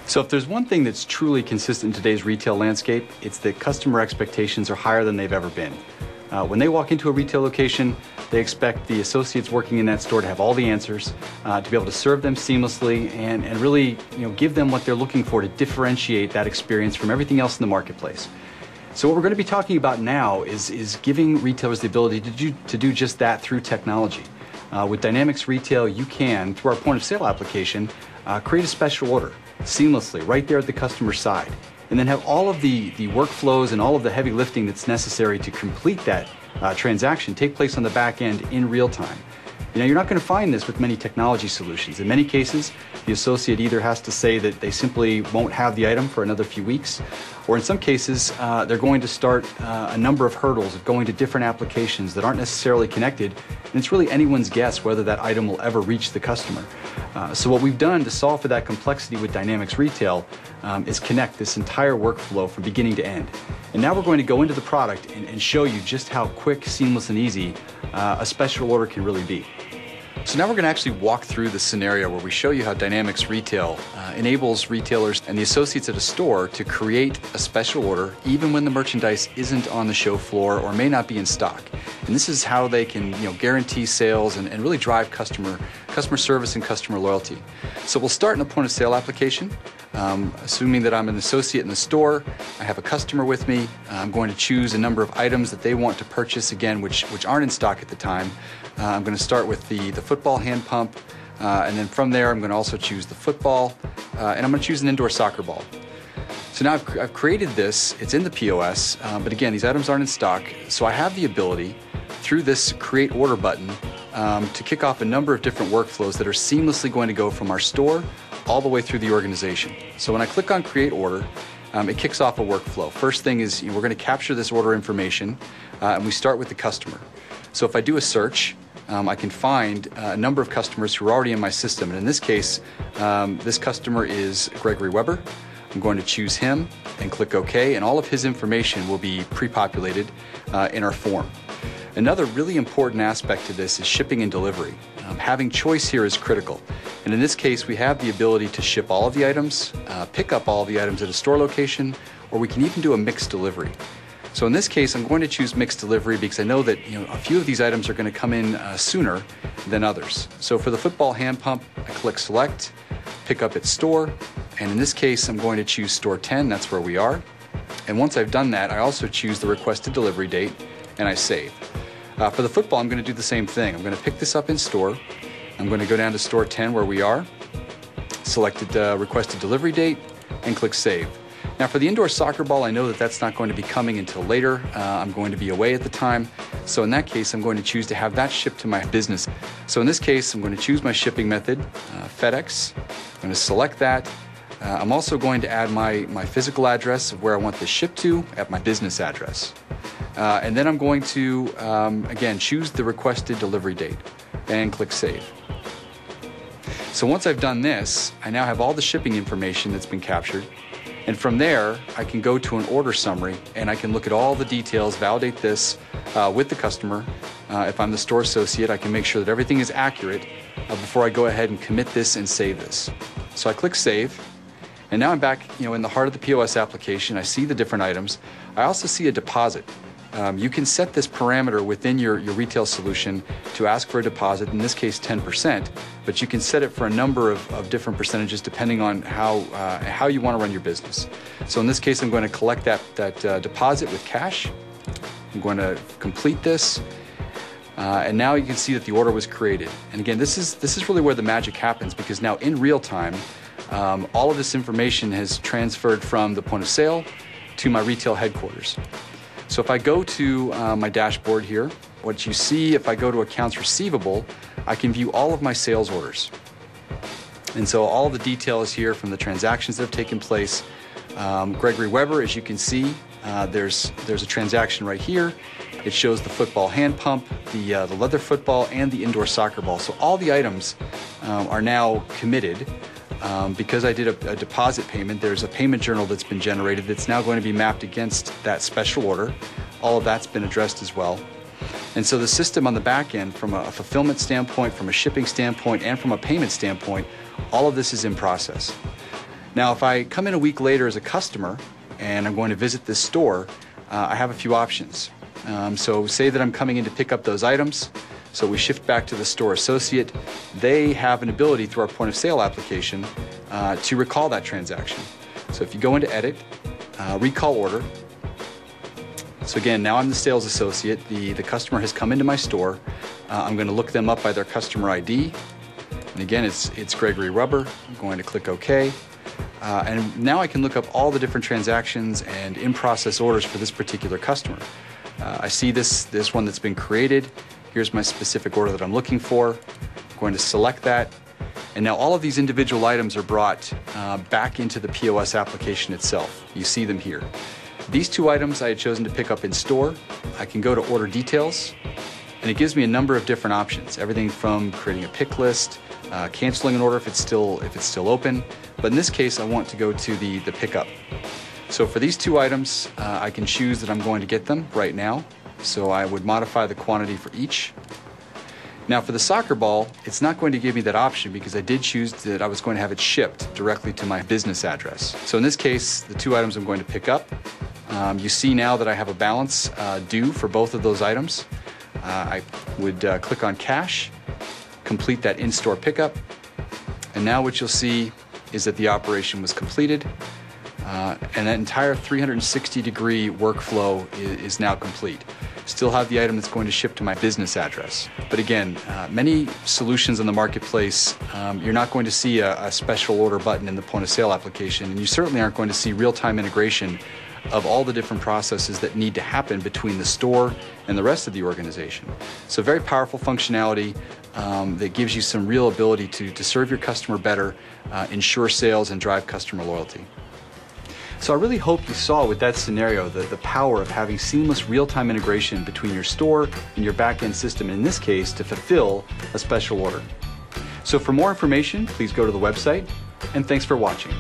So if there's one thing that's truly consistent in today's retail landscape, it's that customer expectations are higher than they've ever been. When they walk into a retail location, they expect the associates working in that store to have all the answers, to be able to serve them seamlessly and really give them what they're looking for to differentiate that experience from everything else in the marketplace. So what we're going to be talking about now is giving retailers the ability to do just that through technology. With Dynamics Retail, you can, through our point of sale application, create a special order seamlessly right there at the customer side, and then have all of the workflows and all of the heavy lifting that's necessary to complete that transaction take place on the back end in real time. You're not going to find this with many technology solutions. In many cases, the associate either has to say that they simply won't have the item for another few weeks, or in some cases, they're going to start a number of hurdles of going to different applications that aren't necessarily connected, and it's really anyone's guess whether that item will ever reach the customer. So what we've done to solve for that complexity with Dynamics Retail is connect this entire workflow from beginning to end. And now we're going to go into the product and show you just how quick, seamless, and easy a special order can really be. So now we're going to actually walk through the scenario where we show you how Dynamics Retail enables retailers and the associates at a store to create a special order even when the merchandise isn't on the show floor or may not be in stock. And this is how they can guarantee sales and really drive customer service and customer loyalty. So we'll start in the point of sale application. Assuming that I'm an associate in the store, I have a customer with me, I'm going to choose a number of items that they want to purchase, again, which aren't in stock at the time. I'm going to start with the football hand pump, and then from there I'm going to also choose the football, and I'm going to choose an indoor soccer ball. So now I've created this, it's in the POS, but again, these items aren't in stock, so I have the ability, through this Create Order button, to kick off a number of different workflows that are seamlessly going to go from our store all the way through the organization. So when I click on Create Order, it kicks off a workflow. First thing is we're going to capture this order information, and we start with the customer. So if I do a search, I can find a number of customers who are already in my system. And in this case, this customer is Gregory Weber. I'm going to choose him and click OK, and all of his information will be pre-populated in our form. Another really important aspect to this is shipping and delivery. Having choice here is critical. And in this case, we have the ability to ship all of the items, pick up all of the items at a store location, or we can even do a mixed delivery. So in this case, I'm going to choose mixed delivery because I know that a few of these items are going to come in sooner than others. So for the football hand pump, I click Select, pick up at store, and in this case, I'm going to choose store 10, that's where we are. And once I've done that, I also choose the requested delivery date, and I save. For the football, I'm going to do the same thing. I'm going to pick this up in store. I'm going to go down to store 10 where we are, selected requested delivery date, and click Save. Now for the indoor soccer ball, I know that that's not going to be coming until later. I'm going to be away at the time. So in that case, I'm going to choose to have that shipped to my business. So in this case, I'm going to choose my shipping method, FedEx. I'm going to select that. I'm also going to add my physical address of where I want this shipped to at my business address. And then I'm going to, again, choose the requested delivery date and click Save. So once I've done this, I now have all the shipping information that's been captured. And from there, I can go to an order summary and I can look at all the details, validate this with the customer. If I'm the store associate, I can make sure that everything is accurate before I go ahead and commit this and save this. So I click Save. And now I'm back in the heart of the POS application. I see the different items. I also see a deposit. You can set this parameter within your retail solution to ask for a deposit, in this case 10%, but you can set it for a number of different percentages depending on how you want to run your business. So in this case, I'm going to collect that deposit with cash. I'm going to complete this, and now you can see that the order was created. And again, this is really where the magic happens, because now in real time, all of this information has transferred from the point of sale to my retail headquarters. So if I go to my dashboard here, what you see, if I go to accounts receivable, I can view all of my sales orders. And so all the detail is here from the transactions that have taken place. Gregory Weber, as you can see, there's a transaction right here. It shows the football hand pump, the leather football, and the indoor soccer ball. So all the items are now committed. Because I did a deposit payment, there's a payment journal that's been generated that's now going to be mapped against that special order. All of that's been addressed as well. And so the system on the back end, from a fulfillment standpoint, from a shipping standpoint, and from a payment standpoint, all of this is in process. Now, if I come in a week later as a customer and I'm going to visit this store, I have a few options. So say that I'm coming in to pick up those items. So we shift back to the store associate. They have an ability through our point of sale application to recall that transaction. So if you go into edit, recall order. So again, now I'm the sales associate. The customer has come into my store. I'm going to look them up by their customer ID. And again, it's Gregory Rubber. I'm going to click OK. And now I can look up all the different transactions and in-process orders for this particular customer. I see this one that's been created. Here's my specific order that I'm looking for. I'm going to select that. And now all of these individual items are brought back into the POS application itself. You see them here. These two items I had chosen to pick up in store. I can go to order details, and it gives me a number of different options. Everything from creating a pick list, canceling an order if it's still open. But in this case, I want to go to the pickup. So for these two items, I can choose that I'm going to get them right now. So I would modify the quantity for each. Now for the soccer ball, it's not going to give me that option because I did choose that I was going to have it shipped directly to my business address. So in this case, the two items I'm going to pick up, you see now that I have a balance due for both of those items. I would click on cash, complete that in-store pickup, and now what you'll see is that the operation was completed, and that entire 360-degree workflow is now complete. Still have the item that's going to ship to my business address. But again, many solutions on the marketplace, you're not going to see a special order button in the point of sale application, and you certainly aren't going to see real-time integration of all the different processes that need to happen between the store and the rest of the organization. So very powerful functionality that gives you some real ability to serve your customer better, ensure sales, and drive customer loyalty. So I really hope you saw with that scenario the power of having seamless real-time integration between your store and your back-end system, in this case, to fulfill a special order. So for more information, please go to the website, and thanks for watching.